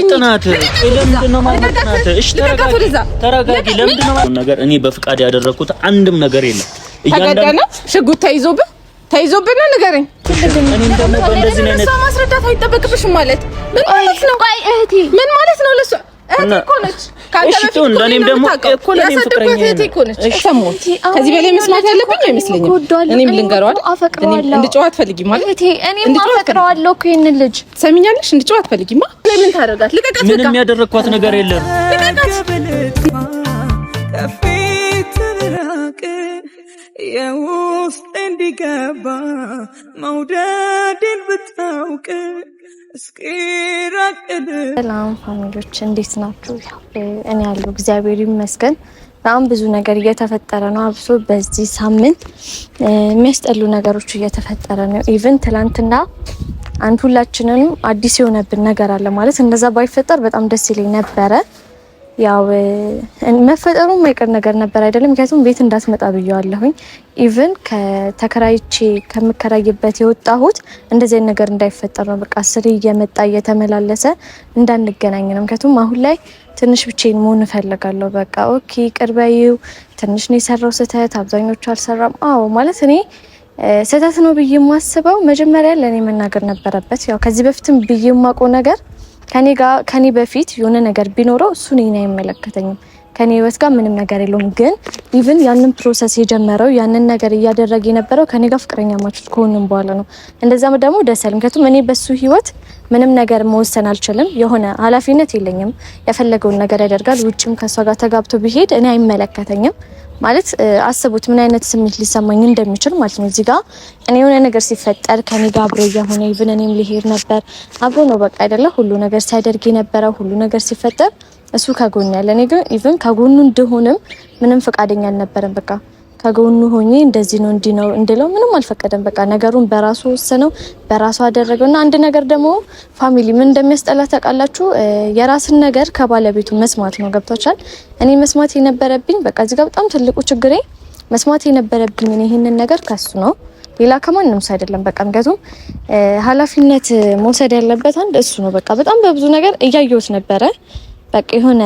ማመጥናት ለምንድን ነው ማመጥናት? እሺ ተረጋጊ። ለምንድን ነው ነገር እኔ በፍቃድ ያደረኩት አንድም ነገር የለም። እያንዳንዱ ሽጉጥ ተይዞብና ንገረኝ። እኔም ደግሞ በእንደዚህ አይነት ማስረዳት አይጠበቅብሽም ማለት ምን ማለት ነው? ቆይ እህቴ ምን ማለት ነው? ለሷ እህቴ እኮ ነች። እሺ እንደኔም ደግሞ እኮ ለኔም ፍቅረኛ እህቴ እኮ ነች። ከዚህ በላይ መስማት ያለብኝ አይመስለኝም። እኔም ልንገረው አይደል እንድጨዋ አትፈልጊም ማለት እህቴ እኔም አፈቅረዋለሁ እኮ ይሄን ልጅ ሰሚኛለሽ። እንድጨዋ አትፈልጊማ። ለምን ታደርጋት? ልቀቃት። ምንም ያደረኳት ነገር የለም። የውስጥ እንዲገባ መውደድን ብታውቅ ሰላም ፋሚሊዎች እንዴት ናችሁ? እኔ ያለው እግዚአብሔር ይመስገን። በጣም ብዙ ነገር እየተፈጠረ ነው። አብሶ በዚህ ሳምንት የሚያስጠሉ ነገሮች እየተፈጠረ ነው። ኢቭን ትላንትና አንድ ሁላችንንም አዲስ የሆነብን ነገር አለ ማለት እንደዛ ባይፈጠር በጣም ደስ ይለኝ ነበረ። ያው መፈጠሩ የማይቀር ነገር ነበር አይደለም። ምክንያቱም ቤት እንዳትመጣ ብየዋለሁኝ። ኢቭን ከተከራይቼ ከምከራይበት የወጣሁት እንደዚህ አይነት ነገር እንዳይፈጠር ነው። በቃ ስሪ እየመጣ እየተመላለሰ እንዳንገናኝ ነው። ምክንያቱም አሁን ላይ ትንሽ ብቻዬን መሆን እፈልጋለሁ። በቃ ኦኬ ቅርበይው ትንሽ ነው የሰራው ስህተት፣ አብዛኞቹ አልሰራም። አዎ ማለት እኔ ስህተት ነው ብዬ የማስበው መጀመሪያ ለኔ መናገር ነበረበት። ያው ከዚህ በፊትም ብዬ የማውቀው ነገር ከኔ በፊት የሆነ ነገር ቢኖረው እሱ እኔን አይመለከተኝም። ከኔ ህይወት ጋር ምንም ነገር የለውም። ግን ኢቭን ያንን ፕሮሰስ የጀመረው ያንን ነገር እያደረገ የነበረው ከኔ ጋር ፍቅረኛ ማቾች ከሆነም በኋላ ነው። እንደዛም ደግሞ ደስ አይልም። ምክንያቱም እኔ በሱ ህይወት ምንም ነገር መወሰን አልችልም። የሆነ ኃላፊነት የለኝም። የፈለገውን ነገር ያደርጋል። ውጭም ከሷ ጋር ተጋብቶ ቢሄድ እኔ አይመለከተኝም። ማለት አስቡት ምን አይነት ስሜት ሊሰማኝ እንደሚችል ማለት ነው። እዚህ ጋር እኔ የሆነ ነገር ሲፈጠር ከኔ ጋር አብሮ እየሆነ ኢቭን እኔም ሊሄድ ነበር አብሮ ነው በቃ አይደለ ሁሉ ነገር ሲያደርግ የነበረው ሁሉ ነገር ሲፈጠር እሱ ከጎን ያለ እኔ ግን ኢቭን ከጎኑ እንደሆነም ምንም ፈቃደኛ አልነበረም። በቃ ከጎኑ ሆኜ እንደዚህ ነው እንዲህ ነው እንድለው ምንም አልፈቀደም። በቃ ነገሩን በራሱ ወሰነው በራሱ አደረገውና አንድ ነገር ደግሞ ፋሚሊ ምን እንደሚያስጠላ ታውቃላችሁ? የራስን ነገር ከባለቤቱ መስማት ነው። ገብቷችኋል? እኔ መስማት የነበረብኝ በቃ እዚህ ጋር በጣም ትልቁ ችግሬ መስማት የነበረብኝ እኔ ይሄንን ነገር ከሱ ነው፣ ሌላ ከማንም ሰው አይደለም። በቃ ምክንያቱም ኃላፊነት መውሰድ ያለበት አንድ እሱ ነው። በቃ በጣም በብዙ ነገር እያየሁት ነበረ። በቃ የሆነ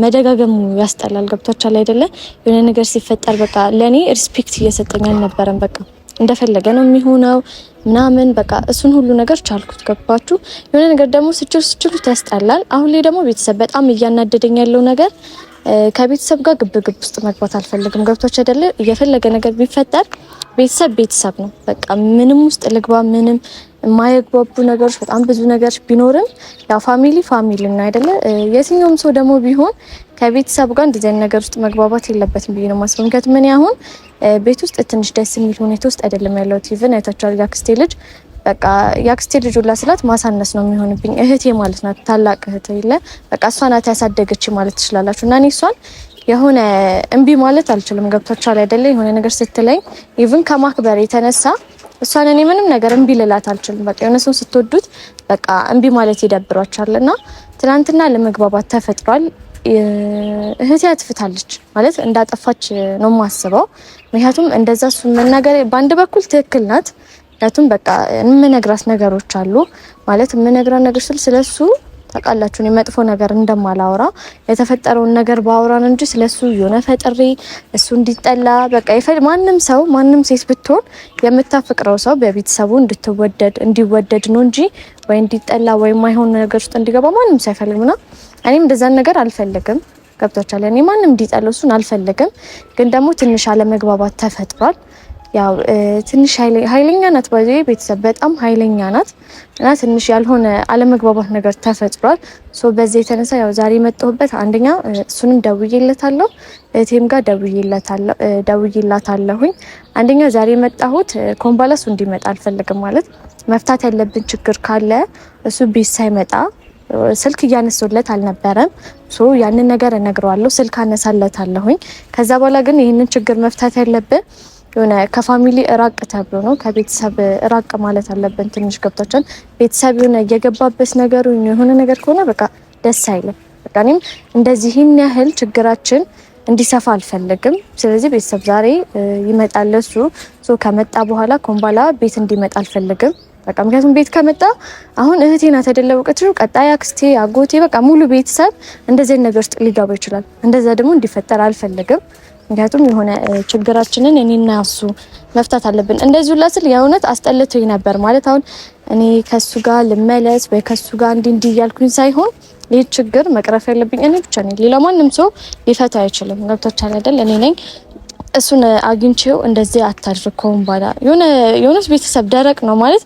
መደጋገሙ ያስጠላል። ገብቷችኋል አይደለ? የሆነ ነገር ሲፈጠር በቃ ለኔ ሪስፔክት እየሰጠኝ አልነበረም። በቃ እንደፈለገ ነው የሚሆነው ምናምን በቃ እሱን ሁሉ ነገር ቻልኩት። ገባችሁ? የሆነ ነገር ደግሞ ስችሉ ያስጠላል። አሁን ላይ ደግሞ ቤተሰብ በጣም እያናደደኝ ያለው ነገር ከቤተሰብ ጋር ግብግብ ውስጥ መግባት አልፈልግም። ገብቷችሁ አይደለ? እየፈለገ ነገር ቢፈጠር ቤተሰብ ነው። በቃ ምንም ውስጥ ልግባ ምንም የማይግባቡ ነገሮች በጣም ብዙ ነገሮች ቢኖርም ያው ፋሚሊ ነው አይደለ? የትኛውም ሰው ደግሞ ቢሆን ከቤተሰብ ጋር እንደዚህ አይነት ነገር ውስጥ መግባባት የለበትም ብዬ ነው የማስበው። ምክንያቱም ምን አሁን ቤት ውስጥ ትንሽ ደስ የሚል ሁኔታ ውስጥ አይደለም ያለሁት። ኢቭን አይታችኋል ያክስቴ ልጅ በቃ ያክስቴ ልጅ ሁላ ስላት ማሳነስ ነው የሚሆንብኝ። እህቴ ማለት ናት፣ ታላቅ እህቴ ይለ በቃ እሷ ናት ያሳደገች ማለት ትችላላችሁ። እና እኔ እሷን የሆነ እምቢ ማለት አልችልም። ገብቷችኋል አይደለ? የሆነ ነገር ስትለኝ ኢቭን ከማክበር የተነሳ እሷን እኔ ምንም ነገር እምቢ ልላት አልችልም። በቃ የሆነ ሰው ስትወዱት በቃ እምቢ ማለት ይደብሯችኋልና ትናንትና ለመግባባት ተፈጥሯል። እህቴ አጥፍታለች ማለት እንዳጠፋች ነው የማስበው። ምክንያቱም እንደዛ እሱ መናገር በአንድ በኩል ትክክል ናት። ምክንያቱም በቃ የምነግራት ነገሮች አሉ ማለት የምነግራት ነገር ስለሱ ታውቃላችሁ። እኔ መጥፎ ነገር እንደማላወራ የተፈጠረውን ነገር ባወራን እንጂ ስለሱ የሆነ ፈጥሬ እሱ እንዲጠላ በቃ ማንም ሴት ብትሆን የምታፈቅረው ሰው በቤተሰቡ እንዲወደድ ነው እንጂ ወይ እንዲጠላ ወይ ማይሆን ነገር ውስጥ እንዲገባ ማንም ሳይፈልግና እኔም እንደዛን ነገር አልፈልግም። ገብቷችኋል? እኔ ማንም እንዲጠላው እሱን አልፈልግም። ግን ደግሞ ትንሽ አለመግባባት ተፈጥሯል። ያው ትንሽ ኃይለኛ ናት ባይዘ ቤተሰብ በጣም ኃይለኛ ናት እና ትንሽ ያልሆነ አለመግባባት ነገር ተፈጥሯል። በዚህ የተነሳ ያው ዛሬ መጣሁበት አንደኛ እሱንም ደውዬለታለሁ፣ እቴም ጋር ደውዬላታለሁኝ። አንደኛ ዛሬ መጣሁት ኮምባላሱ እንዲመጣ አልፈልግም። ማለት መፍታት ያለብን ችግር ካለ እሱ ቤት ሳይመጣ ስልክ እያነሳሁለት አልነበረም። ያንን ነገር እነግረዋለሁ፣ ስልክ አነሳለታለሁኝ። ከዛ በኋላ ግን ይሄንን ችግር መፍታት ያለብን የሆነ ከፋሚሊ ራቅ ተብሎ ነው። ከቤተሰብ ራቅ ማለት አለብን ትንሽ። ገብታችኋል? ቤተሰብ የሆነ እየገባበት ነገር የሆነ ነገር ከሆነ በቃ ደስ አይልም። በቃ እኔም እንደዚህን ያህል ችግራችን እንዲሰፋ አልፈልግም። ስለዚህ ቤተሰብ ዛሬ ይመጣል። እሱ ከመጣ በኋላ ኮምባላ ቤት እንዲመጣ አልፈልግም። በቃ ምክንያቱም ቤት ከመጣ አሁን እህቴ ናት አይደለ ወቀትሽው ቀጣይ አክስቴ አጎቴ በቃ ሙሉ ቤተሰብ እንደዚህ ነገር ውስጥ ሊገባ ይችላል። እንደዛ ደግሞ እንዲፈጠር አልፈልግም። ምክንያቱም የሆነ ችግራችንን እኔና እሱ መፍታት አለብን። እንደዚህ ሁላስል የእውነት አስጠልቶኝ ነበር ማለት አሁን እኔ ከሱ ጋር ልመለስ ወይ ከሱ ጋር እንዲህ እያልኩኝ ሳይሆን ይህ ችግር መቅረፍ ያለብኝ እኔ ብቻ ነኝ። ሌላ ማንም ሰው ሊፈታ አይችልም። ገብቶሻል አይደል? እኔ ነኝ እሱን አግኝቼው እንደዚህ አታድርኮም ባላ የሆነ ቤተሰብ ደረቅ ነው ማለት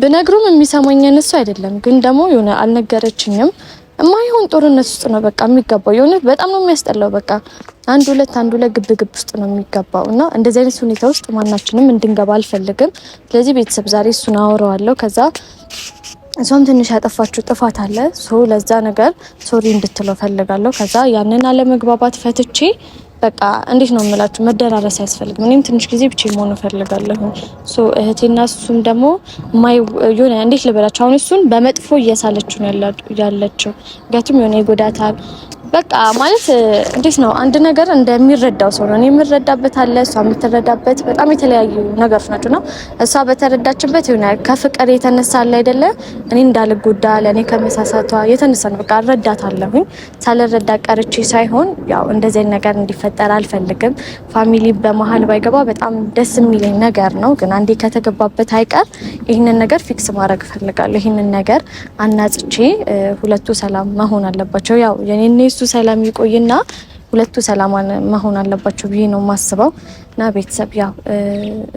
ብነግሩም የሚሰማኝ እሱ አይደለም። ግን ደግሞ የሆነ አልነገረችኝም። የማይሆን ጦርነት ውስጥ ነው በቃ የሚገባው። የሆነ በጣም ነው የሚያስጠላው። በቃ አንድ ሁለት ግብ ውስጥ ነው የሚገባው እና እንደዚህ አይነት ሁኔታ ውስጥ ማናችንም እንድንገባ አልፈልግም። ስለዚህ ቤተሰብ ዛሬ እሱን አወራዋለሁ። ከዛ እሷም ትንሽ ያጠፋችው ጥፋት አለ ለዛ ነገር ሶሪ እንድትለው ፈልጋለሁ። ከዛ ያንን አለመግባባት ፈትቼ በቃ እንዴት ነው የምላችሁ መደራረስ ያስፈልግም። እኔም ትንሽ ጊዜ ብቻ መሆን ፈልጋለሁ። እህቴና እሱም ደግሞ የሆነ እንዴት ልበላችሁ አሁን እሱን በመጥፎ እየሳለችው ነው ያለችው። ምክንያቱም የሆነ ይጎዳታል በቃ ማለት እንዴት ነው አንድ ነገር እንደሚረዳው ሰው ነው እኔ የምረዳበት አለ እሷ የምትረዳበት በጣም የተለያዩ ነገሮች ናቸውና እሷ በተረዳችበት የሆነ ከፍቅር የተነሳ አለ አይደለ እኔ እንዳልጎዳ ለኔ ከመሳሳቷ የተነሳ ነው በቃ እረዳታለሁ። ሳልረዳ ቀርቼ ሳይሆን ያው እንደዚህ ነገር እንዲፈጠር አልፈልግም። ፋሚሊ በመሃል ባይገባ በጣም ደስ የሚለኝ ነገር ነው። ግን አንዴ ከተገባበት አይቀር ይሄንን ነገር ፊክስ ማድረግ ፈልጋለሁ። ይሄንን ነገር አናጽቼ ሁለቱ ሰላም መሆን አለባቸው። ያው የኔ ሰላም ይቆይና ሁለቱ ሰላማን መሆን አለባቸው ብዬ ነው ማስበው። እና ቤተሰብ ያው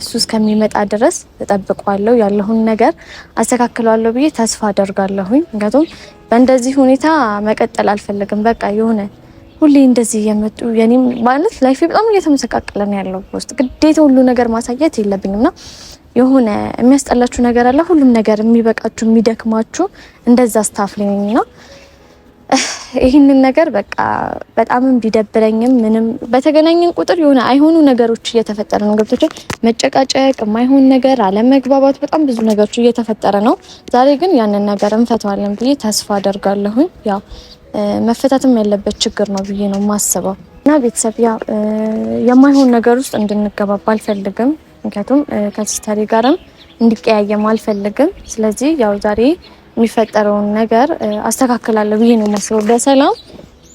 እሱ እስከሚመጣ ድረስ ተጠብቋለሁ። ያለውን ነገር አስተካክላለሁ ብዬ ተስፋ አደርጋለሁ። ምክንያቱም በእንደዚህ ሁኔታ መቀጠል አልፈልግም። በቃ የሆነ ሁሌ እንደዚህ የመጡ የኔም ማለት ላይፌ በጣም እየተመሰቃቀለ ነው ያለው። ውስጥ ግዴታ ሁሉ ነገር ማሳየት የለብኝምና የሆነ የሚያስጠላችሁ ነገር አለ። ሁሉም ነገር የሚበቃችሁ የሚደክማችሁ እንደዛ ስታፍልኝና ይህንን ነገር በቃ በጣምም ቢደብረኝም ምንም በተገናኘን ቁጥር የሆነ አይሆኑ ነገሮች እየተፈጠረ ነው። ገብቶች መጨቃጨቅ፣ የማይሆን ነገር፣ አለመግባባት በጣም ብዙ ነገሮች እየተፈጠረ ነው። ዛሬ ግን ያንን ነገር እንፈታዋለን ብዬ ተስፋ አደርጋለሁ። ያው መፈታትም ያለበት ችግር ነው ብዬ ነው የማስበው። እና ቤተሰብ ያው የማይሆን ነገር ውስጥ እንድንገባባ አልፈልግም። ምክንያቱም ከሲስተሪ ጋርም እንዲቀያየም አልፈልግም። ስለዚህ ያው ዛሬ የሚፈጠረውን ነገር አስተካክላለሁ ብዬ ነው የማስበው። በሰላም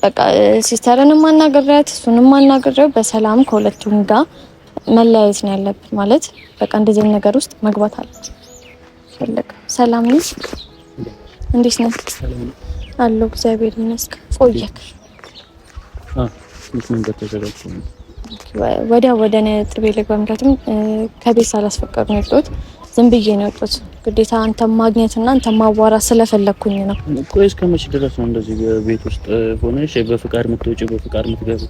በቃ ሲስተርንም ማናገሪያት እሱንም ማናገሪያው በሰላም ከሁለቱም ጋር መለያየት ነው ያለብን። ማለት በቃ እንደዚህ ነገር ውስጥ መግባት አልፈልግም። ሰላም ነው። እንዴት ነው አለው? እግዚአብሔር ይመስገን። ቆየክ? ወደ እኔ ጥቤ ልግባ። ምክንያቱም ከቤት ሳላስፈቀድ ነው የወጣሁት። ዝም ብዬ ነው የወጣሁት። ግዴታ አንተን ማግኘትና አንተን ማዋራት ስለፈለኩኝ ነው። ቆይ እስከ መቼ ድረስ ነው እንደዚህ ቤት ውስጥ ሆነሽ በፍቃድ የምትወጪ በፍቃድ የምትገቢ?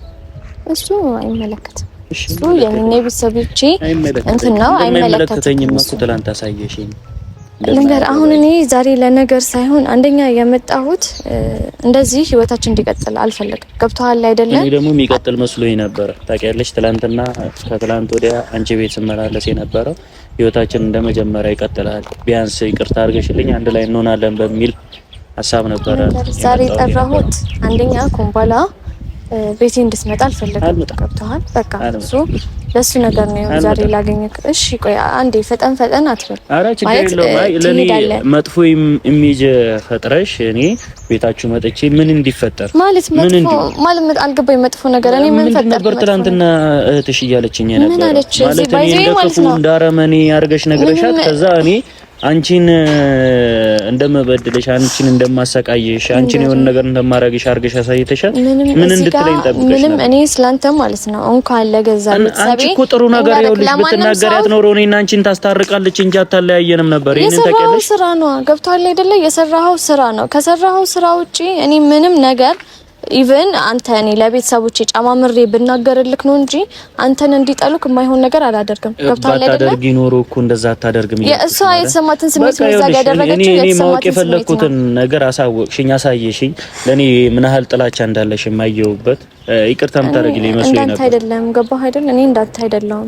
እሱ አይመለከትም። እሱ የኔ ቤተሰቦቼ እንትን ነው አይመለከተኝም። እሱ ትላንት አሳየሽኝ ነገር አሁን እኔ ዛሬ ለነገር ሳይሆን አንደኛ የመጣሁት እንደዚህ ህይወታችን እንዲቀጥል አልፈልግም። ገብቶሃል አይደለ? እኔ ደግሞ የሚቀጥል መስሎኝ ነበር። ታውቂያለሽ ትላንትና ከትላንት ወዲያ አንቺ ቤት ስመላለስ የነበረው ህይወታችን እንደመጀመሪያ ይቀጥላል፣ ቢያንስ ይቅርታ አድርገሽልኝ አንድ ላይ እንሆናለን በሚል ሀሳብ ነበረ ዛሬ ጠራሁት። አንደኛ ኮምባላ ቤቴ እንድትመጣ አልፈልግም። ገብቶሃል? በቃ እሱ ለሱ ነገር ነው ዛሬ ላገኘክ። እሺ ቆይ አንዴ ፈጠን አትበል። ኧረ ችግር የለውም። አይ ለኔ መጥፎ ኢሜጅ ፈጥረሽ እኔ ቤታችሁ መጥቼ ምን እንዲፈጠር ማለት አልገባኝ። መጥፎ ነገር እኔ ምን ፈጠር ነበር? ትናንትና እህትሽ እያለችኝ ነበር ማለት እኔ እንደከፉ እንዳረመኔ አድርገሽ ነግረሻት ከዛ እኔ አንቺን እንደምበድልሽ አንቺን እንደማሰቃይሽ አንቺን የሆነ ነገር እንደማረግሽ አርገሽ አሳይተሻል። ምን እንድትለኝ ጠብቀሽ ምንም እኔ ስላንተ ማለት ነው እንኳን ለገዛ ቤተሰቤ አንቺ እኮ ጥሩ ነገር ይኸውልሽ ብትናገሪያት ኖሮ እኔና አንቺን ታስታርቃለች እንጂ አታለያየንም ነበር። ይሄንን ታውቂያለሽ። ስራ ነው ገብቷል አይደለ? የሰራኸው ስራ ነው። ከሰራኸው ስራ ውጪ እኔ ምንም ነገር ኢቭን አንተ እኔ ለቤተሰቦቼ ጫማምሬ ብናገርልክ ነው እንጂ አንተን እንዲጠሉክ የማይሆን ነገር አላደርግም። ገብቷል አይደለ? ባታደርጊ ኖሮ እኮ እንደዛ አታደርግም። የእሷ የተሰማትን ስሜት ነው እዛ ያደረገችው። እኔ ማወቅ የፈለኩትን ነገር አሳወቅሽኝ፣ አሳየሽኝ። ለኔ ምን ያህል ጥላቻ እንዳለሽ የማየውበት ይቅርታ የምታደርግልኝ መስሎኝ ነበር። እንዳንተ አይደለም ገባህ አይደል? እኔ እንዳንተ አይደለም።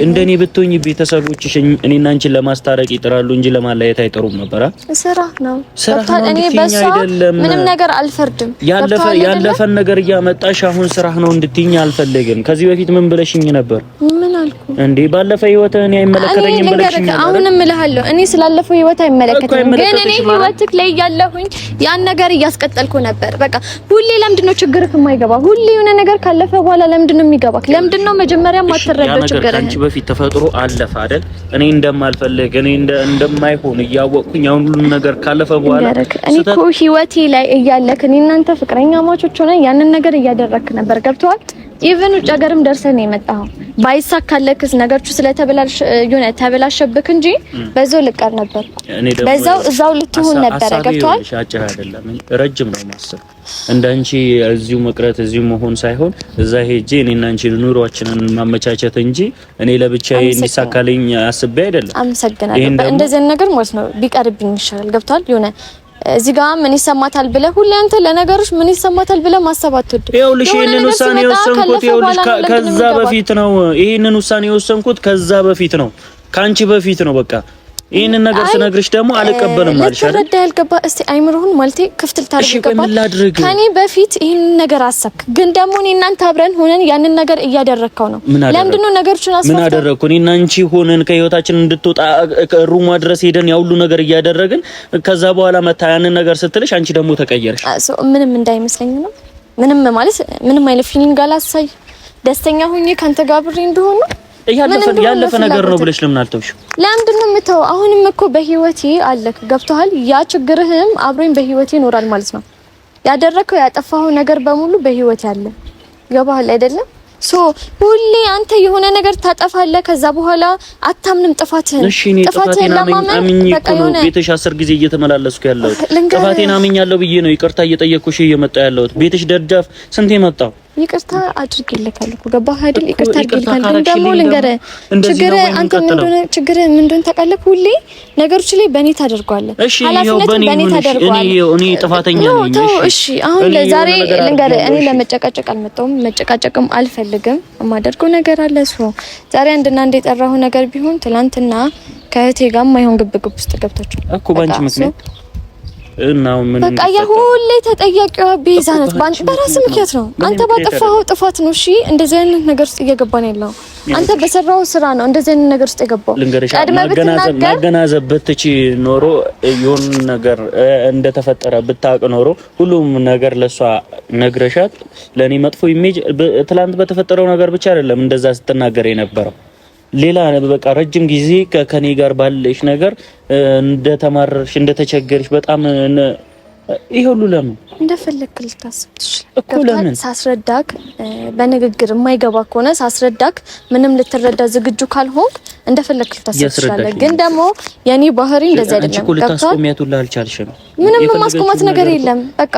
እንደኔ ብትሆኚ ቤተሰቦችሽ እኔና አንቺን ለማስታረቅ ይጥራሉ እንጂ ለማለያየት አይጠሩም ነበር። ስራ ነው ገብቷል። እኔ በሷ ምንም ነገር አልፈርድም። ያለፈን ነገር እያመጣሽ አሁን ስራ ነው እንድትይኝ አልፈልግም። ከዚህ በፊት ምን ብለሽኝ ነበር? ምን አልኩ እንዴ? ባለፈ ህይወት እኔ አይመለከተኝም ብለሽኝ ነበር። አሁንም እልሃለሁ እኔ ስላለፈው ህይወት አይመለከተኝም፣ ግን እኔ ህይወትክ ላይ ያለሁኝ ያን ነገር እያስቀጠልኩ ነበር። በቃ ሁሌ ለምንድነው ችግርህ የማይገባ? ሁሌ የሆነ ነገር ካለፈ በኋላ ለምንድነው የሚገባክ? ለምንድነው መጀመሪያ ማትረዳው ችግርህ? አንቺ በፊት ተፈጥሮ አለፈ አይደል? እኔ እንደማልፈልግ እኔ እንደማይሆን እያወቅኩኝ አሁን ሁሉ ነገር ካለፈ በኋላ እኔ እኮ ህይወቴ ላይ እያለክ እኔ እናንተ ፍቅረኛ ማቾች ሆነን ያንን ነገር እያደረክ ነበር። ገብቶሃል? ኢቭን ውጭ ሀገርም ደርሰህ ነው የመጣኸው። ባይሳካለክስ ነገሮች ስለተበላሽ የሆነ ተበላሸብክ እንጂ በዛው ልቀር ነበር፣ በዛው እዛው ልትሆን ነበር። ገብቶሃል? አጭር አይደለም ረጅም ነው ማሰብ። እንዳንቺ እዚሁ መቅረት እዚሁ መሆን ሳይሆን እዛ ሄጄ እኔና አንቺ ኑሯችንን ማመቻቸት እንጂ እኔ ለብቻዬ እንዲሳካልኝ አስቤ አይደለም። አመሰግናለሁ። እንደዚህ ነገር ማለት ነው ቢቀርብኝ ይሻላል። ገብቶሃል? የሆነ እዚህ ጋር ምን ይሰማታል ብለህ ሁሌ አንተ ለነገሮች ምን ይሰማታል ብለህ ማሰብ አትወድም። ይኸውልሽ ይሄንን ውሳኔ የወሰንኩት ከዛ በፊት ነው። ይሄንን ውሳኔ የወሰንኩት ከዛ በፊት ነው፣ ካንቺ በፊት ነው። በቃ ይሄንን ነገር ስነግርሽ ደግሞ አልቀበልም ማለት አይደል? ለተረዳ ያልገባ እስቲ አይምሮህን ማለቴ ክፍት ልታደርግ ይገባል። ከኔ በፊት ይሄን ነገር አሰብክ፣ ግን ደግሞ እኔ እናንተ አብረን ሆነን ያንን ነገር እያደረግከው ነው። ለምንድን ነው ነገሮችን አስፈታ? ምን አደረግኩ? እኔ እና አንቺ ሆነን ከህይወታችን እንድትወጣ ሩማ ድረስ ሄደን ያው ሁሉ ነገር እያደረግን ከዛ በኋላ መታ ያንን ነገር ስትልሽ አንቺ ደግሞ ተቀየርሽ። ምንም እንዳይመስለኝ ነው። ምንም ማለት ምንም አይነት ፊሊንግ አላሳይ ደስተኛ ሆኜ ካንተ ጋር አብሬ እንደሆነ ያለፈ ነገር ነው ብለሽ ለምን አልተውሽ? ለምንድን ነው የምተው? አሁንም እኮ በህይወቴ አለክ። ገብቶሃል? ያ ችግርህም አብሮኝ በህይወቴ ይኖራል ማለት ነው። ያደረከው ያጠፋኸው ነገር በሙሉ በህይወቴ አለ። ገባሃል አይደለም? ሁሌ አንተ የሆነ ነገር ታጠፋለህ፣ ከዛ በኋላ አታምንም ጥፋትህን። ጥፋትህን ለማመን በቃ የሆነ ቤትሽ 10 ጊዜ እየተመላለስኩ ያለው ጥፋቴን አምኛለሁ ብዬ ነው ይቅርታ እየጠየቅኩሽ እየመጣሁ ያለሁት። ቤትሽ ደጃፍ ስንቴ መጣሁ። ይቅርታ አድርጌልካለሁ እኮ ገባህ አይደል? ይቅርታ አድርጌልካለሁ። ግን ደግሞ ልንገርህ ችግር ምን እንደሆነ ታውቃለህ? ሁሌ ነገሮች ላይ በእኔ ታደርገዋለህ። ኃላፊነት በእኔ ታደርገዋለህ። እኔ ጥፋተኛ ነኝ። እሺ አሁን ዛሬ ልንገርህ፣ እኔ ለመጨቃጨቅ አልመጣሁም፣ መጨቃጨቅም አልፈልግም። የማደርገው ነገር አለ። ዛሬ አንድና አንድ የጠራሁ ነገር ቢሆን ትናንትና ከእህቴ ጋር የማይሆን ግብግብ ውስጥ ገብታችሁ እኮ ባንቺ ምክንያት እናው ምን በቃ ሁሌ ተጠያቂዋ ቤዛ ናት። በራስ ምክንያት ነው። አንተ ባጠፋኸው ጥፋት ነው። እሺ እንደዚህ አይነት ነገር ውስጥ እየገባን ያለው አንተ በሰራው ስራ ነው እንደዚህ አይነት ነገር ውስጥ የገባው። ማገናዘብ ብትቺ ኖሮ የሆነ ነገር እንደተፈጠረ ብታውቅ ኖሮ ሁሉም ነገር ለሷ ነግረሻት ለኔ መጥፎ ኢሜጅ ትላንት በተፈጠረው ነገር ብቻ አይደለም እንደዛ ስትናገር የነበረው ሌላ በቃ ረጅም ጊዜ ከኔ ጋር ባለሽ ነገር እንደተማረርሽ እንደተቸገርሽ በጣም ይሄ ሁሉ ለምን እንደፈለክ ልታስብ ትችላለህ እኮ። ለምን ሳስረዳክ በንግግር የማይገባ ከሆነ ሳስረዳክ ምንም ልትረዳ ዝግጁ ካልሆንክ እንደፈለክ ልታስብ ትችላለህ። ግን ደግሞ የኔ ባህሪ እንደዛ አይደለም። አንቺ ልታስቆሚያት ሁሉ አልቻልሽም። ምንም ማስቆማት ነገር የለም። በቃ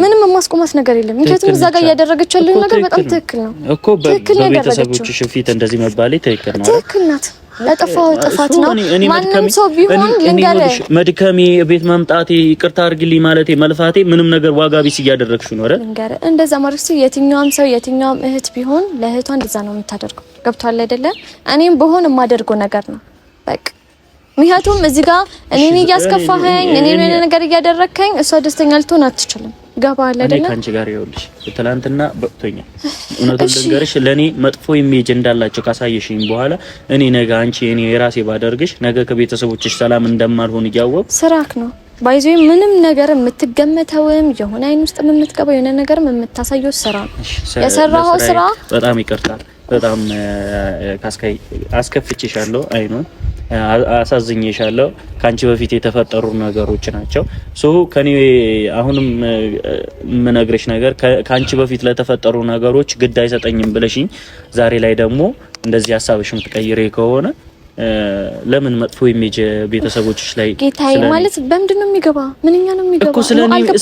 ምንም ማስቆማት ነገር የለም። ምክንያቱም እዛ ጋር እያደረገች ያለው ነገር በጣም ትክክል ነው እኮ። በቤተሰቦችሽ ፊት እንደዚህ መባሌ ትክክል ነው። ትክክል ናት። ለጠፋው ጥፋት ነው። ማንም ሰው ቢሆን ልንገርህ፣ መድከሜ ቤት መምጣቴ ይቅርታ አድርግልኝ ማለቴ መልፋቴ ምንም ነገር ዋጋ ቢስ እያደረግሽ ነው አይደል? ልንገርህ፣ እንደዛ ማለት የትኛውም ሰው የትኛውም እህት ቢሆን ለእህቷ እንደዛ ነው የምታደርገው። ገብቷል አይደለ? እኔም በሆን የማደርገው ነገር ነው በቃ። ምክንያቱም እዚህ ጋር እኔን እያስከፋኸኝ እኔን ነገር እያደረከኝ እሷ ደስተኛ ልትሆን አትችልም። ገባህ አይደለ? እኔ ካንቺ ጋር ይኸውልሽ ትላንትና በቅቶኛል። እውነቱን ልንገርሽ ለኔ መጥፎ ኢሜጅ እንዳላቸው ካሳየሽኝ በኋላ እኔ ነገ አንቺ እኔ የራሴ ባደርግሽ ነገ ከቤተሰቦችሽ ሰላም እንደማልሆን እያወቅ ስራክ ነው ባይዞ ምንም ነገር የምትገመተውም የሆነ አይን ውስጥ የምትገባው የሆነ ነገር የምታሳየው ስራ ነው። የሰራኸው ስራ በጣም ይቅርታል። በጣም አስከፍቼሻለሁ። አይኖን አሳዝኜሻለሁ። ካንቺ በፊት የተፈጠሩ ነገሮች ናቸው። ከኔ አሁንም የምነግርሽ ነገር ካንቺ በፊት ለተፈጠሩ ነገሮች ግድ አይሰጠኝም ብለሽኝ ዛሬ ላይ ደግሞ እንደዚህ ሐሳብሽም ትቀይሬ ከሆነ ለምን መጥፎ ኢሜጅ ቤተሰቦችሽ ላይ ጌታዬ ማለት በምንድነው የሚገባ ምንኛ ነው የሚገባ እኮ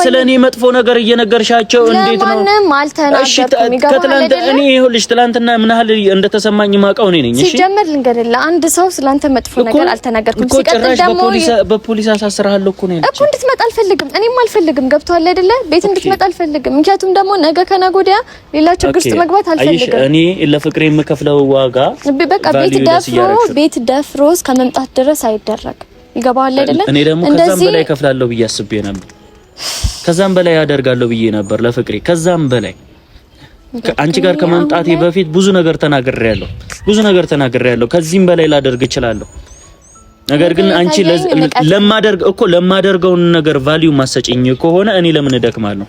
ስለኔ መጥፎ ነገር እየነገርሻቸው እንዴት ነው ለማንም አልተናገርኩም ከትላንት እኔ ይኸውልሽ ትላንትና ምን ያህል እንደተሰማኝ ማውቀው ነኝ እሺ ሲጀመር ልንገርልህ አንድ ሰው ስላንተ መጥፎ ነገር አልተናገርኩም ሲቀጥል ደግሞ በፖሊስ አሳስራለሁ እኮ ነው እኮ እንድትመጣ አልፈልግም እኔም አልፈልግም ገብቷል አይደለ ቤት እንድትመጣ አልፈልግም ምክንያቱም ደግሞ ነገ ከነገ ወዲያ ሌላ ችግር ውስጥ መግባት አልፈልግም እኔ ለፍቅሬ የምከፍለው ዋጋ በቃ ቤት ደፍሮስ ከመምጣት ድረስ አይደረግ ይገባል አይደለ እኔ ደግሞ ከዛም በላይ ከፍላለሁ ብዬ አስቤ ነበር ከዛም በላይ ያደርጋለሁ ብዬ ነበር ለፍቅሬ ከዛም በላይ አንቺ ጋር ከመምጣቴ በፊት ብዙ ነገር ተናግሬያለሁ ከዚህም በላይ ላደርግ እችላለሁ ነገር ግን አንቺ ለማደርገው ነገር ቫልዩ ማሰጪኝ ከሆነ እኔ ለምን እደክማለሁ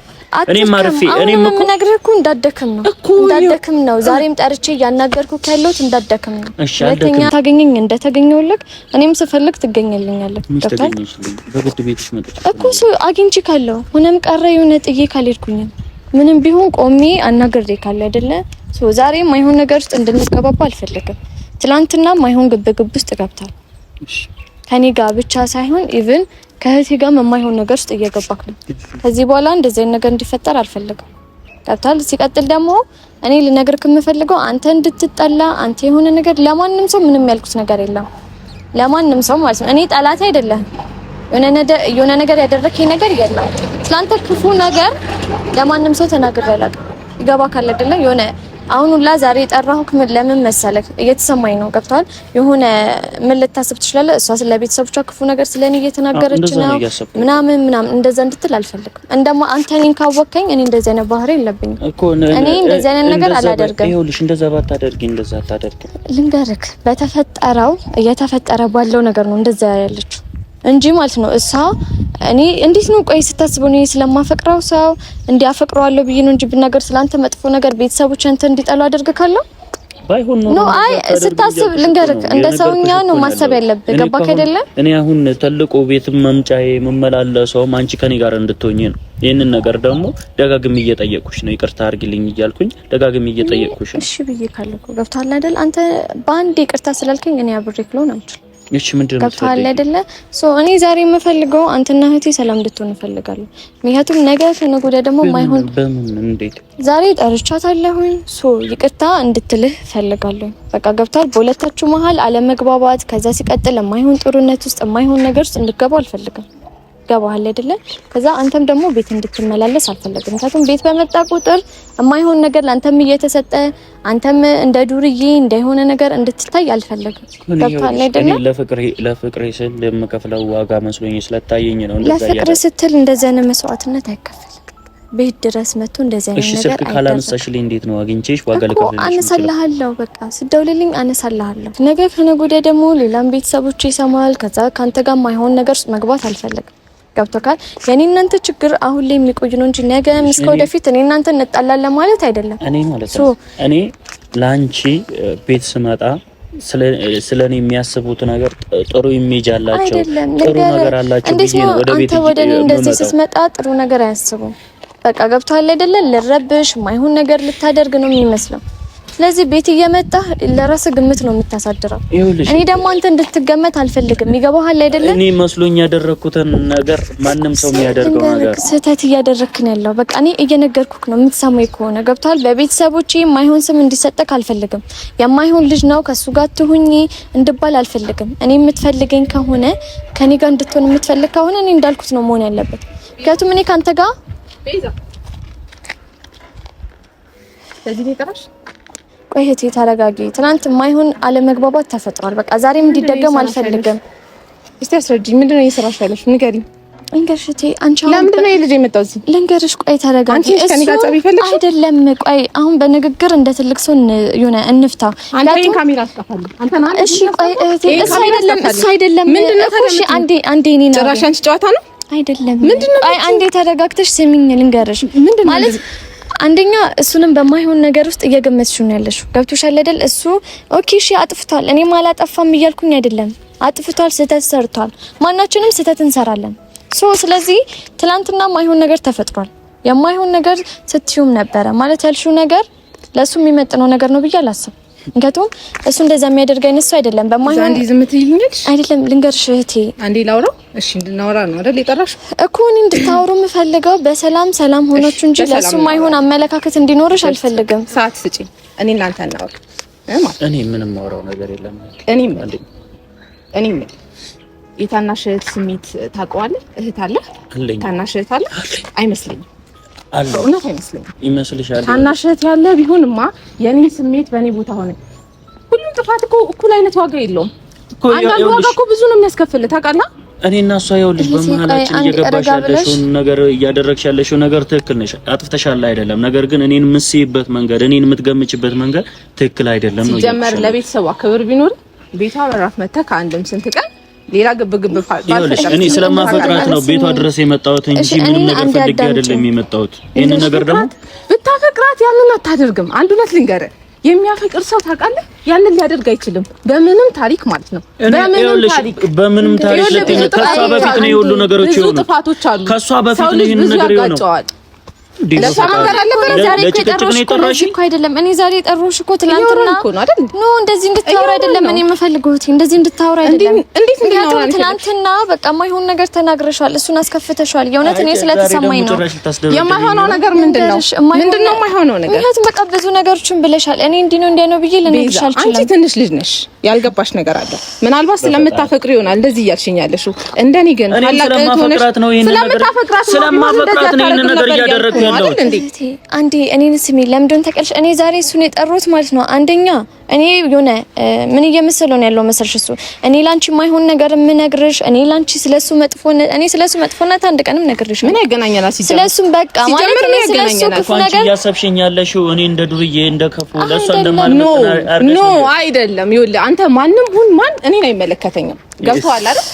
እኔም አርፌ እኔም እኮ ነግሬኩ እንዳደክም ነው ዛሬም ጠርቼ ያናገርኩ ካለውት እንዳደክም ነው ሁለተኛ ታገኘኝ እንደተገኘውልክ እኔም ስፈልግ ትገኘልኛለህ በግድ ቤትሽ መጥቼ እኮ አግኝቼ ካለው ሆነም ቀረ የሆነ ጥዬ ካልሄድኩኝ ምንም ቢሆን ቆሜ አናግሬ ካለ አይደለ ዛሬም ማይሆን ነገር ውስጥ እንድንገባባ አልፈልግም ትላንትና ማይሆን ግብግብ ውስጥ ገብታል ከኔ ጋር ብቻ ሳይሆን ኢቭን ከህቴ ጋር የማይሆን ነገር ውስጥ እየገባክ ነው ከዚህ በኋላ እንደዚህ ነገር እንዲፈጠር አልፈልግም ገብታል ሲቀጥል ደግሞ እኔ ልነግርክ የምፈልገው አንተ እንድትጠላ አንተ የሆነ ነገር ለማንም ሰው ምንም ያልኩት ነገር የለም ለማንም ሰው ማለት ነው እኔ ጠላት አይደለም የሆነ ነገር ያደረከኝ ነገር የለም ስላንተ ክፉ ነገር ለማንም ሰው ተናግሬያለሁ ይገባካል አይደለ የሆነ አሁን ሁላ ዛሬ ጠራሁክ ለምን መሰለክ እየተሰማኝ ነው ገብቷል የሆነ ምን ልታስብ ትችላለህ እሷ ስለ ቤተሰቦቿ ክፉ ነገር ስለኔ እየተናገረች ነው ምናምን እንደዛ እንድትል አልፈልግም እንደማ አንተ እኔን ካወከኝ እኔ እንደዛ አይነት ባህሪ የለብኝም እኔ እንደዛ አይነት ነገር አላደርግም ይኸውልሽ እንደዛ ባታደርጊ እንደዛ አታደርጊ ልንገርክ በተፈጠረው እየተፈጠረ ባለው ነገር ነው እንደዛ ያለችው እንጂ ማለት ነው እሷ እኔ እንዴት ነው ቆይ ስታስበው ነው ስለማፈቅረው ሰው እንዲያፈቅረዋለሁ ብዬ ነው እንጂ ብናገር ስላንተ መጥፎ ነገር ቤተሰቦች አንተ እንዲጠሉ አደርግካለሁ ባይሆን ነው አይ ስታስብ ልንገርክ እንደ ሰውኛ ነው ማሰብ ያለብህ ገባክ አይደለ እኔ አሁን ተልቆ ቤትም መምጫዬ መመላለሰው አንቺ ከኔ ጋር እንድትሆኚ ነው ይሄንን ነገር ደግሞ ደጋግሜ እየጠየቅኩሽ ነው ይቅርታ አድርጊልኝ እያልኩኝ ደጋግሜ እየጠየቅኩሽ ነው እሺ ብዬ ካለኩ ገብቷል አይደል አንተ በአንድ ይቅርታ ስላልከኝ እኔ አብሬክ ነው አንቺ እሺ ምንድነው ገብቷል አይደለ እኔ ዛሬ የምፈልገው አንተና እህቴ ሰላም እንድትሆኑ እፈልጋለሁ ምክንያቱም ነገ ከነገ ወዲያ ደግሞ ማይሆን በምን እንዴት ዛሬ ጠርቻታለሁኝ ይቅርታ እንድትልህ ፈልጋለሁ በቃ ገብቷል በሁለታችሁ መሀል አለመግባባት ከዛ ሲቀጥል የማይሆን ጥሩነት ውስጥ የማይሆን ነገር ውስጥ እንድትገባ አልፈልግም ገባሃል አይደለ ከዛ አንተም ደግሞ ቤት እንድትመላለስ አልፈልግም ምክንያቱም ቤት በመጣ ቁጥር የማይሆን ነገር ላንተም እየተሰጠ አንተም እንደ ዱርዬ እንደሆነ ነገር እንድትታይ አልፈልግም ገብቷል አይደለ ለፍቅሬ ስል ለምከፍለው ዋጋ መስሎኝ ስለታየኝ ነው እንደዛ ያለ ለፍቅር ስትል እንደዛ ነው መስዋዕትነት አይከፈልም ቤት ድረስ መጥቶ እንደዛ ነው ነገር ስልክ ካላነሳሽልኝ እንዴት ነው አግኝቼሽ ዋጋ ልከፍልልሽ አነሳልሃለሁ በቃ ስደውልልኝ አነሳልሃለሁ ነገ ከነገ ወዲያ ደግሞ ሌላም ቤተሰቦች ይሰማል ከዛ ካንተ ጋር ማይሆን ነገር መግባት አልፈልግም ገብቶካል የኔ እናንተ ችግር አሁን ላይ የሚቆይ ነው እንጂ ነገ እስከ ወደፊት እኔ እናንተ እንጣላለን ማለት አይደለም እኔ ማለት ነው እኔ ላንቺ ቤት ስመጣ ስለኔ የሚያስቡት ነገር ጥሩ ኢሜጅ አላቸው ጥሩ ነገር አላቸው ብዬ ነው ወደ ቤት አንተ ወደ እኔ እንደዚህ ስትመጣ ጥሩ ነገር አያስቡም በቃ ገብቶሃል አይደለ ልረብሽ ማይሆን ነገር ልታደርግ ነው የሚመስለው ስለዚህ ቤት እየመጣ ለራስ ግምት ነው የምታሳድረው እኔ ደግሞ አንተ እንድትገመት አልፈልግም ይገባሃል አይደለ እኔ መስሎኝ ያደረኩትን ነገር ማንንም ሰው የሚያደርገው ነገር ስህተት እያደረክን ያለው በቃ እኔ እየነገርኩክ ነው የምትሰማኝ ከሆነ ገብቷል በቤተሰቦቼ ማይሆን ስም እንዲሰጠክ አልፈልግም የማይሆን ልጅ ነው ከሱ ጋር ትሁኚ እንድባል አልፈልግም እኔ የምትፈልገኝ ከሆነ ከኔ ጋር እንድትሆን የምትፈልግ ከሆነ እኔ እንዳልኩት ነው መሆን ያለበት ምክንያቱም እኔ ካንተ ጋር ቤዛ ስለዚህ ይቀራሽ ቆይ እህቴ ተረጋጊ ትናንት ማይሆን አለመግባባት ተፈጥሯል በቃ ዛሬም እንዲደገም አልፈልግም እስቲ አስረጂኝ ምንድነው እየሰራሽ ያለሽ ንገሪኝ እንገርሽ እህቴ አንቺ ለምንድን ነው ልጅ የመጣው እዚህ ልንገርሽ ቆይ ተረጋጊ አይደለም ቆይ አሁን በንግግር እንደ ትልቅ ሰው የሆነ እንፍታ አንተን ካሜራ አስቀፋለሁ አንተና እሺ ቆይ እህቴ እሱ አይደለም እሺ አንዴ እኔ ነው ጭራሽ አንቺ ጨዋታ ነው አይደለም ቆይ አንዴ ተረጋግተሽ ስሚኝ ልንገርሽ ማለት አንደኛ እሱንም በማይሆን ነገር ውስጥ እየገመትሽው ነው ያለሽው ገብቶሻል አይደል እሱ ኦኬ እሺ አጥፍቷል እኔ ማላጠፋም እያልኩኝ አይደለም አጥፍቷል ስህተት ሰርቷል ማናችንም ስህተት እንሰራለን ስለዚህ ትላንትና ማይሆን ነገር ተፈጥሯል የማይሆን ነገር ስትዩም ነበረ ማለት ያልሽው ነገር ለሱ የሚመጥነው ነገር ነው ብዬ አላስብም እንግዲህ እሱ እንደዛ የሚያደርግ አይነት ሰው አይደለም። በማይሆን አንዴ ዝም ትይልኛለሽ አይደለም ልንገርሽ እህቴ አንዴ ላውራው እሺ እንድናወራ ነው አይደል የጠራሽ እኮ እኔ እንድታወሩ የምፈልገው በሰላም ሆኖች እንጂ ለሱ ማይሆን አመለካከት እንዲኖርሽ አልፈልግም። ሰዓት ስጪኝ እኔ እናንተ እናወራ እኔ ምንም ማውራው ነገር የለም። እኔ የታናሽ እህት ስሜት ታውቀዋለህ? እህት አለ ታናሽ እህት አለ አይመስለኝም አለ እውነት አይመስለኝም ይመስልሻል? ታናሽ እህት ያለ ቢሆንማ የኔ ስሜት በኔ ቦታ ሆነ ሁሉም ጥፋት እኮ እኩል አይነት ዋጋ የለውም እኮ አንዳንዱ ዋጋ እኮ ብዙ ነው የሚያስከፍልህ ታውቃለህ? እኔና እሷ ይኸውልሽ በመሀላችን እየገባሽ ያለሽውን ነገር እያደረግሽ ያለሽው ነገር ትክክል ነሽ፣ አጥፍተሻል አይደለም። ነገር ግን እኔን የምትስይበት መንገድ እኔን የምትገምችበት መንገድ ትክክል አይደለም ነው። ሲጀመር ለቤተሰቧ ክብር ቢኖር ቤቷ በራፍ መተህ ከአንድም ስንት ቀን ሌላ ግብግብ ይኸውልሽ እኔ ስለማፈቅራት ነው ቤቷ ድረስ የመጣሁት እንጂ ምንም ነገር ፈልጌ አይደለም የመጣሁት። ይሄን ነገር ደግሞ ብታፈቅራት ያንን አታደርግም። አንድ እውነት ልንገርህ የሚያፈቅር ሰው ታውቃለህ ያንን ሊያደርግ አይችልም በምንም ታሪክ ማለት ነው። በምንም ታሪክ ለተኝ ከሷ በፊት ነው ሁሉ ነገሮች ይሆኑ ጥፋቶች አሉ። ከሷ በፊት ነው ይሄን ነገር ይሆኑ ለሰማንገር አለበት ዛሬ ከጠሮሽ እኮ አይደለም። እኔ ዛሬ ጠሮሽ እኮ ትላንትና ኖ እንደዚህ እንድታወራ አይደለም እኔ የምፈልገው እንደዚህ እንድታወራ አይደለም። እንዴት እንድታወራ ትላንትና በቃ የማይሆን ነገር ተናግረሻል፣ እሱን አስከፍተሻል። የእውነት እኔ ስለተሰማኝ ነው። የማይሆነው ነገር ምንድነው የማይሆነው ነገር? ምክንያቱም በቃ ብዙ ነገሮችን ብለሻል። እኔ እንዲህ ነው ብዬ ልነግርሽ አልችልም። አንቺ ትንሽ ልጅ ነሽ፣ ያልገባሽ ነገር አለ። ምናልባት ስለምታፈቅሪ ይሆናል እንደዚህ እያልሽኝ ያለሽው። እንደኔ ግን ስለማፈቅራት ነው ይሄን ነገር ስለማፈቅራት ነው ይሄን ነገር እያደረግኩ አንዴ እኔን ስሚ ለምንድን ተቀልሽ? እኔ ዛሬ እሱን የጠሩት ማለት ነው አንደኛ እኔ የሆነ ምን እየመሰለው ነው ያለው መሰልሽ እሱ እኔ ላንቺ ማይሆን ነገር ምነግርሽ እኔ ላንቺ ስለሱ መጥፎነት እኔ ስለሱ መጥፎነት አንድ ቀንም ነግርሽ ምን ያገናኛል? ስለሱ በቃ ማለት ነው ስለሱ ክፉ ነገር ያሰብሽኝ ያለሽው እኔ እንደ ዱርዬ እንደ ከፉ ለሱ እንደማለት ኖ አይደለም። ይኸውልህ አንተ ማንም ሁን ማን እኔን አይመለከተኝም። ገብቶሃል አይደል?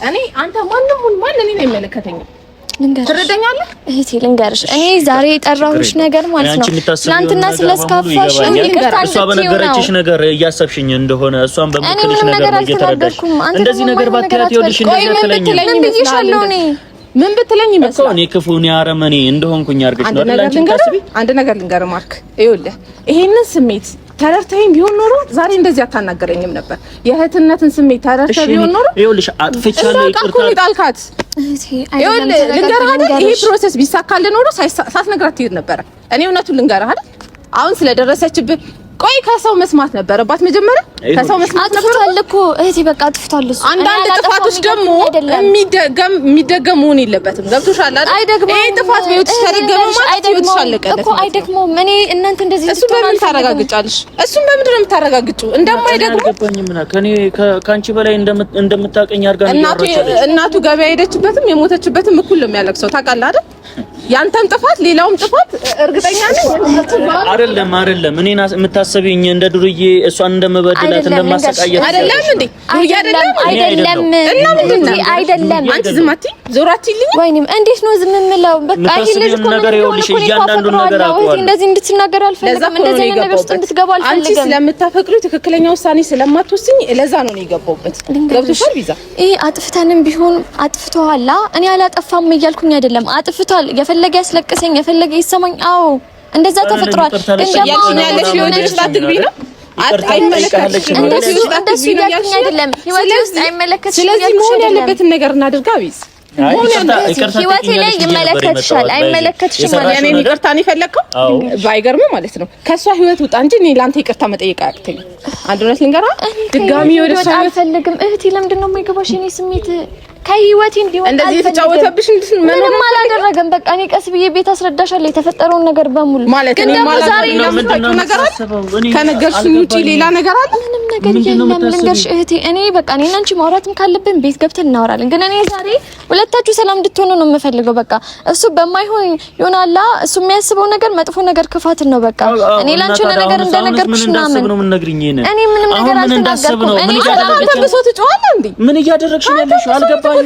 እኔ አንተ ማንም ሁን ማን እኔን አይመለከተኝም። ትረዳኛለህ እህቴ? ልንገርሽ እኔ ዛሬ የጠራሁሽ ነገር ማለት ነው ትናንትና ስለስካፋሽ እሷ በነገረችሽ ነገር እያሰብሽኝ እንደሆነ እሷን በመከለሽ ነገር እየተረዳሽ እንደዚህ ነገር ባትያት ይኸውልሽ እንደዚህ አትለኝም። ምን ብዬሻለሁ? እኔ ምን ብትለኝ ይመስላል እኮ እኔ ክፉ ነኝ አረመኔ እንደሆንኩኝ አድርገሽ ነው አይደል? አንቺ ታስቢ አንድ ነገር ልንገርህ ማርክ፣ ይኸውልህ ይሄንን ስሜት ተረድተኸኝ ቢሆን ኖሮ ዛሬ እንደዚህ አታናገረኝም ነበር። የእህትነትን ስሜት ተረድተህ ቢሆን ኖሮ ይኸውልሽ አጥፍቻለሁ ይቅርታ ይኸውልህ ልንገርህ አይደል ይሄ ፕሮሰስ ቢሳካልህ ኖሮ ሳትነግራት ትሄድ ነበር። እኔ እውነቱን ልንገርህ አይደል አሁን ስለደረሰችብህ ቆይ ከሰው መስማት ነበረባት መጀመሪያ ከሰው መስማት ነበረባት እኮ እህቴ በቃ አጥፍታለሁ። አንዳንድ ጥፋቶች ደግሞ የሚደገሙ መሆን የለበትም። ገብቶሻል አይደል? ይሄ ጥፋት በህይወትሽ ተደገመ ማለት ህይወትሽ አለቀለት እኮ አይደግሞም። እኔ እናንተ እንደዚህ እሱን በምን ታረጋግጫለሽ? እሱን በምንድን ነው የምታረጋግጪው? እንደማይደግሙ ከኔ ከአንቺ በላይ እንደምታቀኝ አድርጋ እናቱ ገበያ ሄደችበትም የሞተችበትም እኩል ነው የሚያለቅሰው ታውቃለህ አይደል? ያንተም ጥፋት ሌላውም ጥፋት እርግጠኛ ነኝ አይደለም እኔና የምታሰቢኝ እንደ ዱርዬ እሷን እንደምበድላት እንደማሰቃየት አይደለም እንዴ? ዱርዬ አይደለም እና ምንድን ነው አይደለም? አንቺ ዝም አትይ ዞር አትይልኝ ወይንም እንዴት ነው ዝም የምለው? በቃ ይሄ ልጅ እኮ ነገር ይኸውልሽ እያንዳንዱን ነገር አውቀዋለሁ። እንደዚህ እንድትናገር አልፈልግም። እንደዚህ አይነት ነገር ውስጥ እንድትገባ አልፈልግም። አንቺ ስለምታፈቅሪው ትክክለኛ ውሳኔ ስለማትወስኝ ለዛ ነው የገባሁበት። ገብቶሻል ቢዛ? ይሄ አጥፍተንም ቢሆን አጥፍተዋላ እኔ አላጠፋም እያልኩኝ አይደለም። አጥፍቷል። የፈለገ ያስለቅሰኝ የፈለገ ይሰማኝ። አዎ እንደዛ ተፈጥሯል። እንደማውነው ያለሽ ህይወትሽ ታትግቢ ነው አይመለከትሽም። እንደሱ ያልኩኝ አይደለም። ህይወት ውስጥ አይመለከትሽም። ስለዚህ መሆን ያለበትን ነገር እናድርጋ ቢዝ ህይወቴ ላይ ይመለከትሻል አይመለከትሽም ማለት ነው። እኔ ይቅርታ ነው የፈለከው ባይገርም ማለት ነው። ከሷ ህይወት ውጣ እንጂ እኔ ላንተ ይቅርታ መጠየቅ አያቅተኝም። አንድ እውነት ልንገርህ ድጋሚ ወደ እሷ አልፈልግም። እህቴ ለምንድን ነው የማይገባሽ? እኔ ስሜት ከህይወቴ እንዲወጣ እንደዚህ የተጫወተብሽ ምንም አላደረገም። በቃ እኔ ቀስ ብዬ ቤት አስረዳሻለሁ የተፈጠረውን ነገር በሙሉ ማለት ነው። ግን ዛሬ ነው ነገር ከነገርሽኝ ውጪ ሌላ ነገር አለ? ምንም ነገር የለም። ልንገርሽ እህቴ እኔ በቃ እኔና አንቺ ማውራትም ካለብን ቤት ገብተን እናወራለን። ግን እኔ ዛሬ ሁለታችሁ ሰላም እንድትሆኑ ነው የምፈልገው። በቃ እሱ በማይሆን ይሆናላ እሱ የሚያስበው ነገር መጥፎ ነገር ክፋት ነው። በቃ እኔ ላንቺ ነገር እንደነገርኩሽ ምናምን እኔ ምንም ነገር አልተናገርኩም። እኔ አንተ ብሶት ትጮሃለህ እንዴ? ምን እያደረግሽ ነው ያለሽው? አልገባኝም።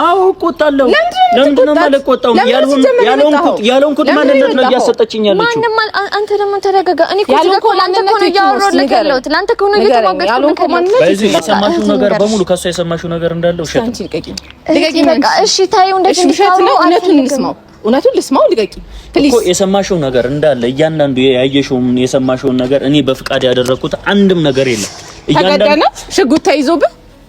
አዎ እቆጣለሁ። ለምንድን ነው የማልቆጣው? ያልሆንኩት ማንነት ነው እያሰጠችኝ ያለችው። ማንንም አንተ ደግሞ ተረጋጋ። እኔ እኮ ላንተ እኮ ነው እያወራሁልህ ያለሁት። ላንተ እኮ ነው እየተሟገጥኩልህ ያለሁት። በዚህ የሰማሽው ነገር በሙሉ ከሷ የሰማሽው ነገር እንዳለ ውሸት ነው። በቃ እሺ ታዩ እንደዚህ እንድታወሩ እውነቱን እንስማው። እውነቱን ልስማው ልቀቂ ፕሊዝ እኮ የሰማሽው ነገር እንዳለ እያንዳንዱ ያየሽውም የሰማሽውን ነገር እኔ በፍቃድ ያደረኩት አንድም ነገር የለም ተገደና ሽጉጥ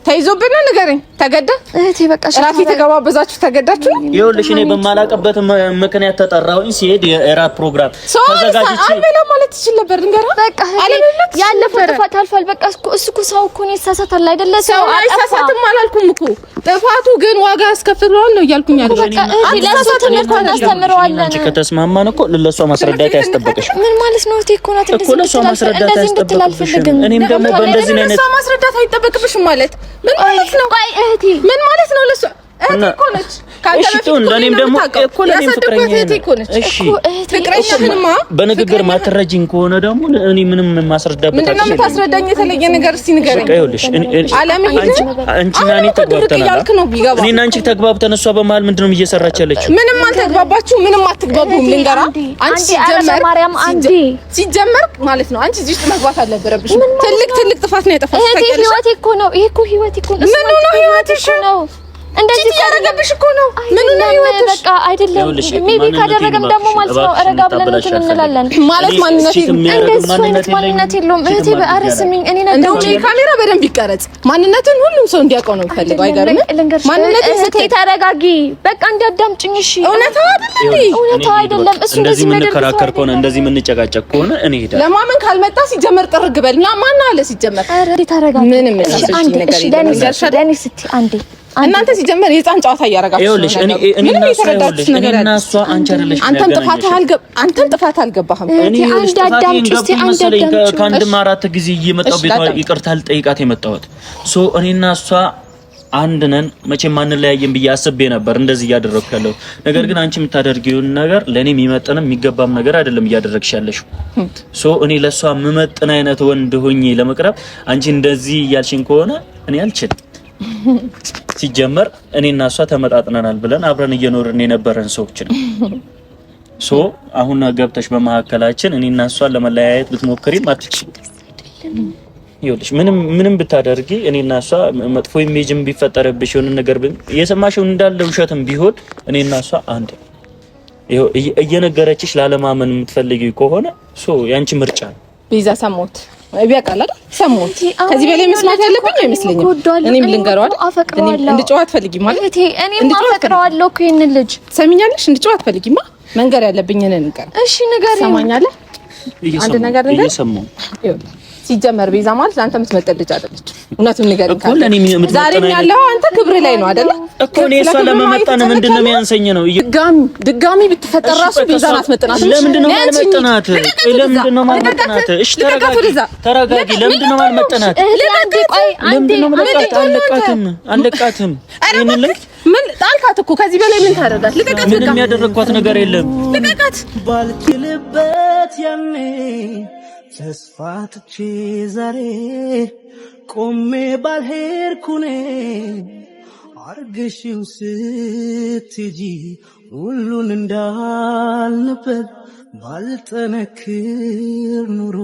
ተይዞብና ንገረኝ ተገደ እህቴ በቃ ራፊ ተገባበዛችሁ ተገዳችሁ ይኸውልሽ እኔ በማላቀበት ምክንያት ተጠራሁኝ ሲሄድ የራት ፕሮግራም ተዘጋጅቼ አልበላ ማለት ይችላል ነበር ንገራ በቃ ያለፈው ጥፋት አልፏል በቃ እሱ እኮ ሰው እኮ ነው ይሳሳታል አይደለ ሰው አይሳሳትም አላልኩም እኮ ጥፋቱ ግን ዋጋ ያስከፍለዋል ነው እያልኩኝ አይደል በቃ ለሱ ትምህርት እናስተምረዋለን አንቺ ከተስማማን እኮ ለሷ ማስረዳት ያስጠበቅሽ ምን ማለት ነው እህቴ እኮ ናት እንደዚህ ለሷ ማስረዳት ያስጠበቅሽ እኔም ደግሞ በእንደዚህ አይነት ለሷ ማስረዳት አይጠበቅብሽም ማለት ምን ማለት ነው? ቆይ እህቴ ምን ማለት ነው? ለሷ እህቴ እኮ ነች። ካንተ በፊት ለኔም ደግሞ እኮ ለኔም ፍቅረኛ እኮ ነች። እሺ ፍቅረኛህንማ በንግግር ማትረጂኝ ከሆነ ደግሞ እኔ ምንም ማስረዳበት ምንድን ነው የምታስረዳኝ? የተለየ ነገር እስቲ ንገረኝ። ይኸውልሽ አንቺና እኔ ተግባብተናል። እኔና አንቺ ተግባብተን እሷ በመሀል ምንድነው እየሰራች ያለችው? ምንም አልተግባባችሁ፣ ምንም አትግባቡም። ልንገራ አንቺ ሲጀመር ማለት ነው አንቺ እዚህ ውስጥ መግባት አልነበረብሽም። ትልቅ ጥፋት ነው ያጠፋሽ። እህቴ ህይወቴ እኮ ነው። ይሄ እኮ ህይወቴ እኮ ነው። ምን ነው ህይወትሽ ነው? እንደዚህ ያደረገብሽ እኮ ነው። ምን ነው ህይወትሽ? በቃ አይደለም ሜቢ ካደረገም ደግሞ ማለት ነው ረጋ ብለን እንላለን ማለት ማንነት ማንነት የለውም። እህቴ በአረስ ምን እኔ ነው እንደው ካሜራ በደንብ ይቀረጽ። ማንነትን ሁሉም ሰው እንዲያውቀው ነው ፈልገው አይገርም? ማንነት እህቴ ተረጋጊ፣ በቃ እንዲያዳምጪኝ እሺ። እውነታው አይደለም እውነታው አይደለም። እሱ እንደዚህ ምን ከራከር ከሆነ እንደዚህ ምን ጨቃጨቅ ከሆነ እኔ ሄዳለሁ። ለማመን ካልመጣ ሲጀመር ጥርግ በልና ማን አለ ሲጀመር? አረ ተረጋጊ። ምንም ነገር ደኔ ስትይ አንዴ እናንተ ሲጀመር የጻን ጨዋታ እያረጋችሁ ይኸውልሽ እኔና እሷ አንቺ አይደለሽ አንተም ጥፋት አልገባህም። እኔ ከአንድም አራት ጊዜ እየመጣሁ ቤቷ ይቅርታ ልጠይቃት የመጣሁት ሶ እኔና እሷ አንድ ነን መቼም አንለያየም ብዬ አስቤ ነበር እንደዚህ እያደረኩ ያለው ነገር ግን አንቺ የምታደርጊውን ነገር ለኔ የሚመጥንም የሚገባም ነገር አይደለም እያደረግሽ ያለሽው ሶ እኔ ለሷ የምመጥን አይነት ወንድ ሆኜ ለመቅረብ አንቺ እንደዚህ እያልሽኝ ከሆነ እኔ አልችልም ሲጀመር እኔና እሷ ተመጣጥነናል ብለን አብረን እየኖርን የነበረን ሰዎች ነን ሶ አሁን ገብተሽ በመሐከላችን እኔና እሷን ለመለያየት ብትሞክሪም አትችይም ይኸውልሽ ምንም ብታደርጊ እኔና እሷ መጥፎ ኢሜጅም ቢፈጠርብሽ የሆነ ነገር የሰማሽው እንዳለ ውሸትም ቢሆን እኔና እሷ አንድ ይኸው እየነገረችሽ ላለማመን የምትፈልጊው ከሆነ ሶ ያንቺ ምርጫ ነው ቢዛ ሰሞት ቢያቃል አይደል ሰሞት ከዚህ በላይ መስማት ያለብኝ አይመስለኝም እኔም ልንገረው አይደል እንድጨዋ አትፈልጊ ማለት እኔም አፈቅረዋለሁ እኮ ይሄን ልጅ ሰሚኛለሽ እንድጨዋ አትፈልጊማ መንገር ያለብኝ እኔን ንገር እሺ ንገረኝ ሰማኛለህ አንድ ነገር ንገር እየሰማሁ ሲጀመር ቤዛ ማለት አንተ የምትመጥል ልጅ አይደለች እውነቱን ንገረኝ ዛሬም ያለው አንተ ክብር ላይ ነው አይደል እኮ እኔ እሷ ለመመጣን ምንድነው የሚያንሰኝ ነው ድጋሚ ብትፈጠር ራሱ ቤዛን አትመጥናት ለምንድነው ማልመጥናት ለምንድነው ማልመጥናት እሺ ተረጋጊ ለምንድነው ማልመጥናት ለምንድነው ማልመጥናት አለቃትም ይሄንን ልክ ምን ጣልካት እኮ ከዚህ በላይ ምን ታደርጋት ልቀቃት ምንም ያደረኳት ነገር የለም ልቀቃት ባልችልበት ያኔ ተስፋ ትቼ ዛሬ ቆሜ ባልሄድኩኔ አርገሽው ስትጂ ሁሉን እንዳልነበር ባልጠነክር ኑሮ